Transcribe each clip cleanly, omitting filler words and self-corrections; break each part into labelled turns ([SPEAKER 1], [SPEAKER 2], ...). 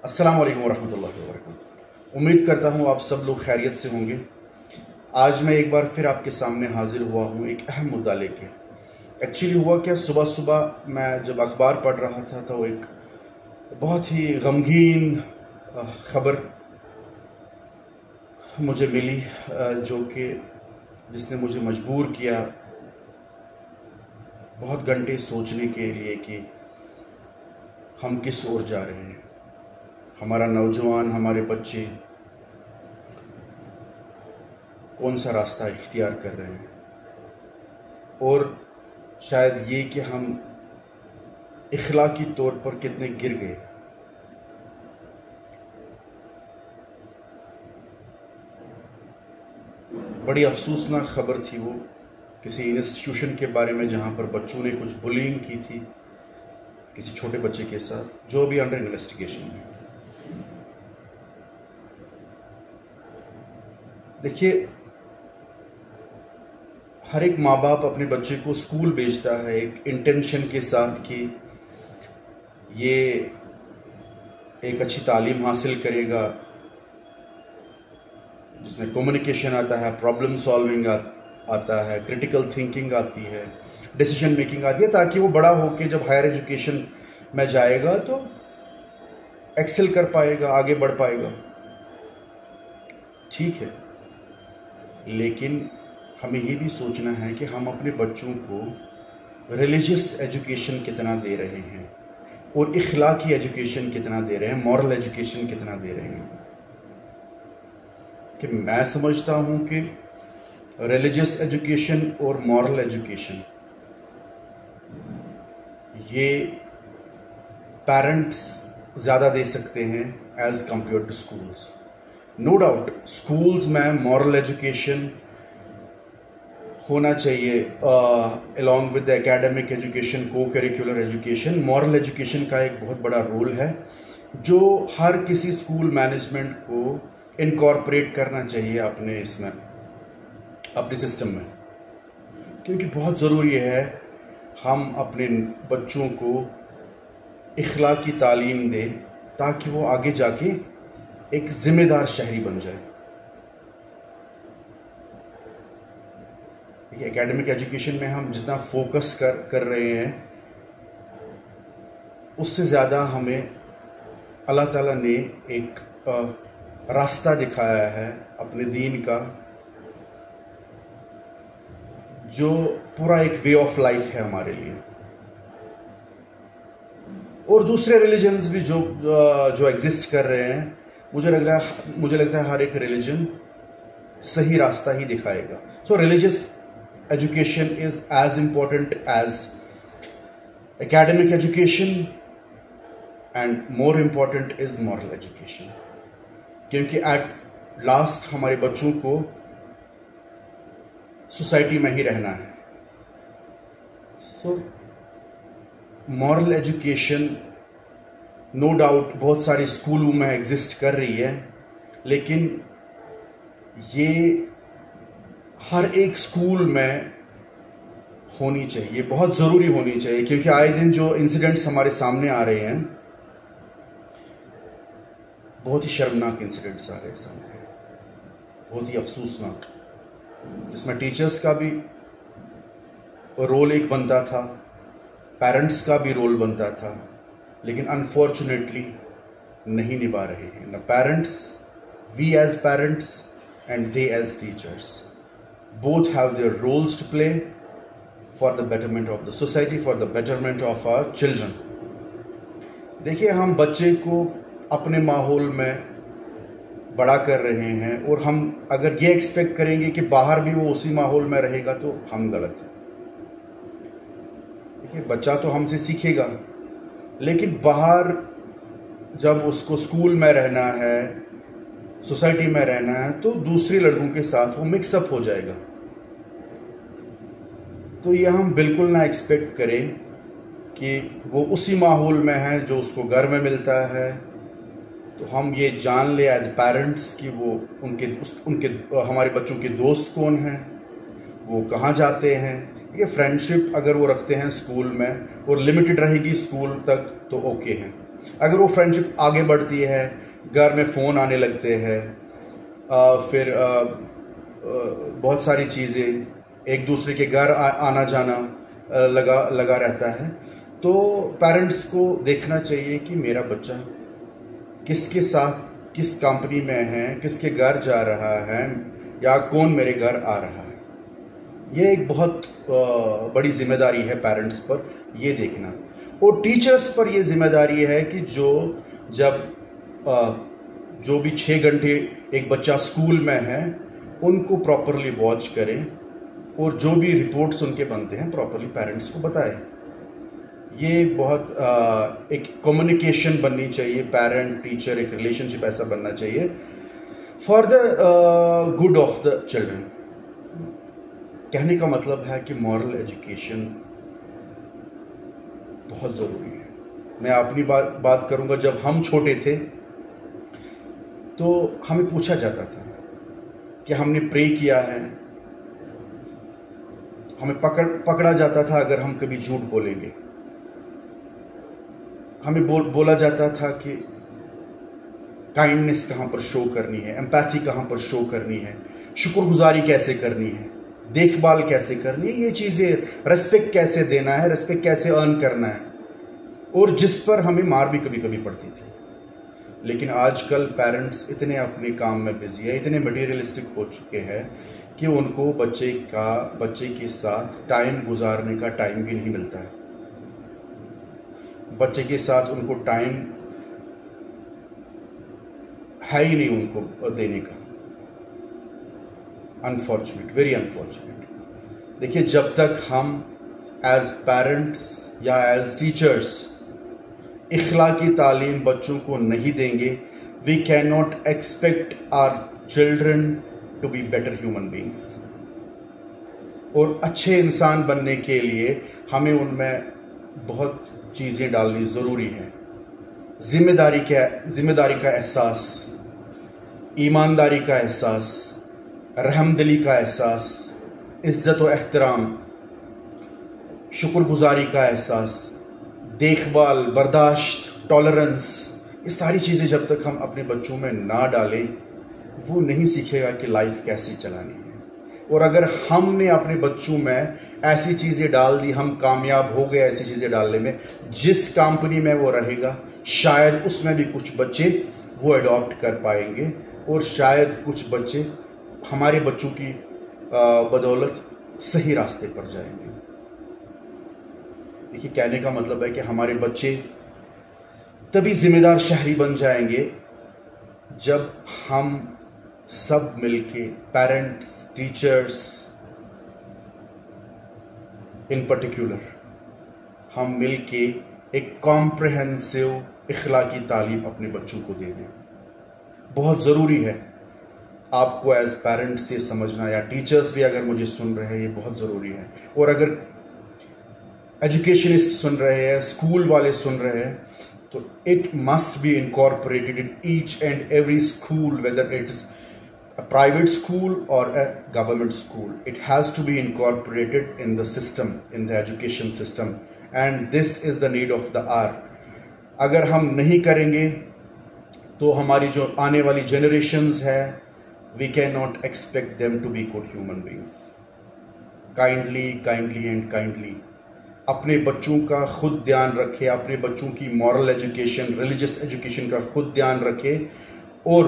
[SPEAKER 1] अस्सलाम वालेकुम वरहमतुल्लाहि वबरकातुहू। उम्मीद करता हूँ आप सब लोग खैरियत से होंगे। आज मैं एक बार फिर आपके सामने हाजिर हुआ हूँ एक अहम मुद्दा लेके। एक्चुअली हुआ क्या, सुबह सुबह मैं जब अखबार पढ़ रहा था तो एक बहुत ही गमगीन ख़बर मुझे मिली, जो कि जिसने मुझे मजबूर किया बहुत घंटे सोचने के लिए कि हम किस ओर जा रहे हैं। हमारा नौजवान, हमारे बच्चे कौन सा रास्ता इख्तियार कर रहे हैं, और शायद ये कि हम इखलाकी तौर पर कितने गिर गए। बड़ी अफसोसनाक ख़बर थी वो, किसी इंस्टीट्यूशन के बारे में जहाँ पर बच्चों ने कुछ बुलिंग की थी किसी छोटे बच्चे के साथ, जो भी अंडर इन्वेस्टिगेशन है। देखिए, हर एक माँ बाप अपने बच्चे को स्कूल भेजता है एक इंटेंशन के साथ कि ये एक अच्छी तालीम हासिल करेगा जिसमें कम्युनिकेशन आता है, प्रॉब्लम सॉल्विंग आता है, क्रिटिकल थिंकिंग आती है, डिसीजन मेकिंग आती है, ताकि वो बड़ा होकर जब हायर एजुकेशन में जाएगा तो एक्सेल कर पाएगा, आगे बढ़ पाएगा। ठीक है, लेकिन हमें ये भी सोचना है कि हम अपने बच्चों को रिलीजियस एजुकेशन कितना दे रहे हैं और इखलाकी एजुकेशन कितना दे रहे हैं, मॉरल एजुकेशन कितना दे रहे हैं। कि मैं समझता हूँ कि रिलीजियस एजुकेशन और मॉरल एजुकेशन ये पेरेंट्स ज़्यादा दे सकते हैं as compare to schools. No doubt schools में मॉरल एजुकेशन होना चाहिए along with the academic education, co-curricular education. Moral education का एक बहुत बड़ा रोल है जो हर किसी स्कूल मैनेजमेंट को इनकॉर्पोरेट करना चाहिए अपने इसमें, अपने सिस्टम में, क्योंकि बहुत ज़रूरी है हम अपने बच्चों को इखलाकी तालीम दें ताकि वो आगे जाके एक ज़िम्मेदार शहरी बन जाए। एकेडमिक एजुकेशन में हम जितना फोकस कर रहे हैं उससे ज़्यादा हमें अल्लाह ताला ने एक रास्ता दिखाया है अपने दीन का, जो पूरा एक वे ऑफ लाइफ है हमारे लिए। और दूसरे रिलीजन्स भी जो एग्जिस्ट कर रहे हैं, मुझे लगता है हर एक रिलीजन सही रास्ता ही दिखाएगा। सो religious education is as important as academic education and more important is moral education, क्योंकि at last हमारे बच्चों को सोसाइटी में ही रहना है। So moral education no doubt बहुत सारे स्कूलों में एग्जिस्ट कर रही है, लेकिन ये हर एक स्कूल में होनी चाहिए, बहुत ज़रूरी होनी चाहिए, क्योंकि आए दिन जो इंसिडेंट्स हमारे सामने आ रहे हैं, बहुत ही शर्मनाक इंसिडेंट्स आ रहे हैं सामने, बहुत ही अफसोसनाक, जिसमें टीचर्स का भी रोल एक बनता था, पेरेंट्स का भी रोल बनता था, लेकिन अनफॉर्चुनेटली नहीं निभा रहे हैं। न parents, we as parents and they as teachers, both have their roles to play for the betterment of the society, for the betterment of our children. देखिए, हम बच्चे को अपने माहौल में बड़ा कर रहे हैं और हम अगर ये एक्सपेक्ट करेंगे कि बाहर भी वो उसी माहौल में रहेगा तो हम गलत हैं। देखिए, बच्चा तो हमसे सीखेगा, लेकिन बाहर जब उसको स्कूल में रहना है, सोसाइटी में रहना है, तो दूसरे लड़कों के साथ वो मिक्सअप हो जाएगा। तो ये हम बिल्कुल ना एक्सपेक्ट करें कि वो उसी माहौल में है जो उसको घर में मिलता है। तो हम ये जान ले एज पेरेंट्स कि वो उनके हमारे बच्चों के दोस्त कौन हैं, वो कहाँ जाते हैं। ये फ्रेंडशिप अगर वो रखते हैं स्कूल में और लिमिटेड रहेगी स्कूल तक तो ओके है, अगर वो फ्रेंडशिप आगे बढ़ती है, घर में फ़ोन आने लगते हैं, फिर बहुत सारी चीज़ें, एक दूसरे के घर आना जाना लगा रहता है, तो पेरेंट्स को देखना चाहिए कि मेरा बच्चा किसके साथ, किस कंपनी में है, किसके घर जा रहा है, या कौन मेरे घर आ रहा है। ये एक बहुत बड़ी जिम्मेदारी है पेरेंट्स पर ये देखना। और टीचर्स पर ये जिम्मेदारी है कि जो भी 6 घंटे एक बच्चा स्कूल में है उनको प्रॉपरली वॉच करें, और जो भी रिपोर्ट्स उनके बनते हैं प्रॉपरली पेरेंट्स को बताएं। ये बहुत एक कम्युनिकेशन बननी चाहिए, पेरेंट टीचर एक रिलेशनशिप ऐसा बनना चाहिए for the good of the children. कहने का मतलब है कि मॉरल एजुकेशन बहुत ज़रूरी है। मैं अपनी बात करूंगा, जब हम छोटे थे तो हमें पूछा जाता था कि हमने प्रे किया है, हमें पकड़ा जाता था अगर हम कभी झूठ बोलेंगे। हमें बोला जाता था कि काइंडनेस कहाँ पर शो करनी है, एम्पैथी कहाँ पर शो करनी है, शुक्रगुजारी कैसे करनी है, देखभाल कैसे करनी है, ये चीज़ें, रेस्पेक्ट कैसे देना है, रेस्पेक्ट कैसे अर्न करना है, और जिस पर हमें मार भी कभी कभी पड़ती थी। लेकिन आजकल पेरेंट्स इतने अपने काम में बिजी है, इतने मटीरियलिस्टिक हो चुके हैं कि उनको बच्चे के साथ टाइम गुजारने का टाइम भी नहीं मिलता है। बच्चे के साथ उनको टाइम है ही नहीं उनको देने का। Unfortunate, very unfortunate. देखिए, जब तक हम एज पेरेंट्स या एज टीचर्स इखलाकी तालीम बच्चों को नहीं देंगे, we can not expect our children to be better human beings. और अच्छे इंसान बनने के लिए हमें उनमें बहुत चीज़ें डालनी ज़रूरी है। जिम्मेदारी का एहसास, ईमानदारी का एहसास, रहमदिली का एहसास, इज़्ज़त व एहतराम, शुक्रगुजारी का एहसास, देखभाल, बर्दाश्त, टॉलरेंस, ये सारी चीज़ें जब तक हम अपने बच्चों में ना डालें, वो नहीं सीखेगा कि लाइफ कैसे चलानी है। और अगर हमने अपने बच्चों में ऐसी चीज़ें डाल दी, हम कामयाब हो गए ऐसी चीज़ें डालने में, जिस कंपनी में वो रहेगा शायद उसमें भी कुछ बच्चे वो अडॉप्ट कर पाएंगे, और शायद कुछ बच्चे हमारे बच्चों की बदौलत सही रास्ते पर जाएंगे। देखिए, कहने का मतलब है कि हमारे बच्चे तभी जिम्मेदार शहरी बन जाएंगे जब हम सब मिलके, पेरेंट्स, टीचर्स इन पर्टिकुलर, हम मिलके एक कॉम्प्रहेंसिव इखलाकी तालीम अपने बच्चों को दे दें। बहुत ज़रूरी है आपको एज पेरेंट्स ये समझना, या टीचर्स भी अगर मुझे सुन रहे हैं, ये बहुत ज़रूरी है। और अगर एजुकेशनिस्ट सुन रहे हैं, स्कूल वाले सुन रहे हैं, तो it must be incorporated in each and every school, whether it is a private school or a government school. It has to be incorporated in the system, in the education system, and this is the need of the hour. अगर हम नहीं करेंगे तो हमारी जो आने वाली generations है, we cannot expect them to be good human beings. Kindly अपने बच्चों का खुद ध्यान रखें, अपने बच्चों की moral education, religious education का खुद ध्यान रखें, और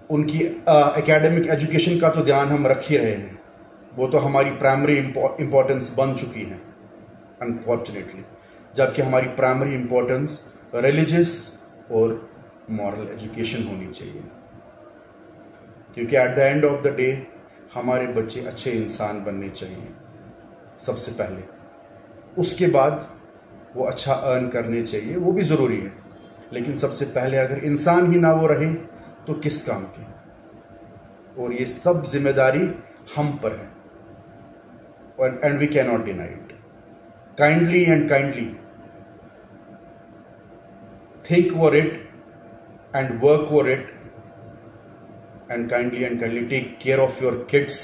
[SPEAKER 1] उनकी एकेडमिक एजुकेशन का तो ध्यान हम रख ही रहे हैं, वो तो हमारी प्राइमरी इम्पोर्टेंस बन चुकी है अनफॉर्चुनेटली, जबकि हमारी प्राइमरी इम्पोर्टेंस रिलीजियस और मॉरल एजुकेशन होनी चाहिए। क्योंकि at the end of the day हमारे बच्चे अच्छे इंसान बनने चाहिए सबसे पहले, उसके बाद वो अच्छा अर्न करने चाहिए, वो भी ज़रूरी है। लेकिन सबसे पहले अगर इंसान ही ना वो रहे तो किस काम की। और ये सब जिम्मेदारी हम पर है, and we can not deny it. Kindly think over it and work over it, and kindly take care of your kids,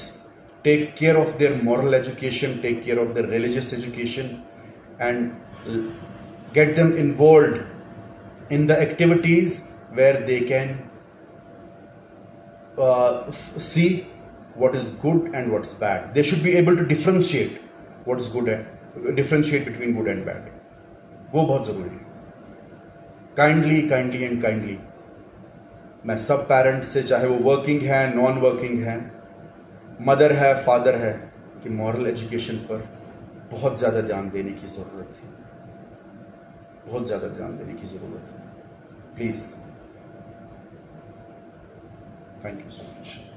[SPEAKER 1] take care of their moral education, take care of their religious education, and get them involved in the activities where they can see what is good and what is bad. They should be able to differentiate what is good and differentiate between good and bad. वो बहुत ज़रूरी है. Kindly and kindly मैं सब parents से, चाहे वो working है नॉन वर्किंग है, मदर है फादर है, कि मॉरल एजुकेशन पर बहुत ज़्यादा ध्यान देने की ज़रूरत है. बहुत ज़्यादा ध्यान देने की ज़रूरत है. Please. Thank you so much.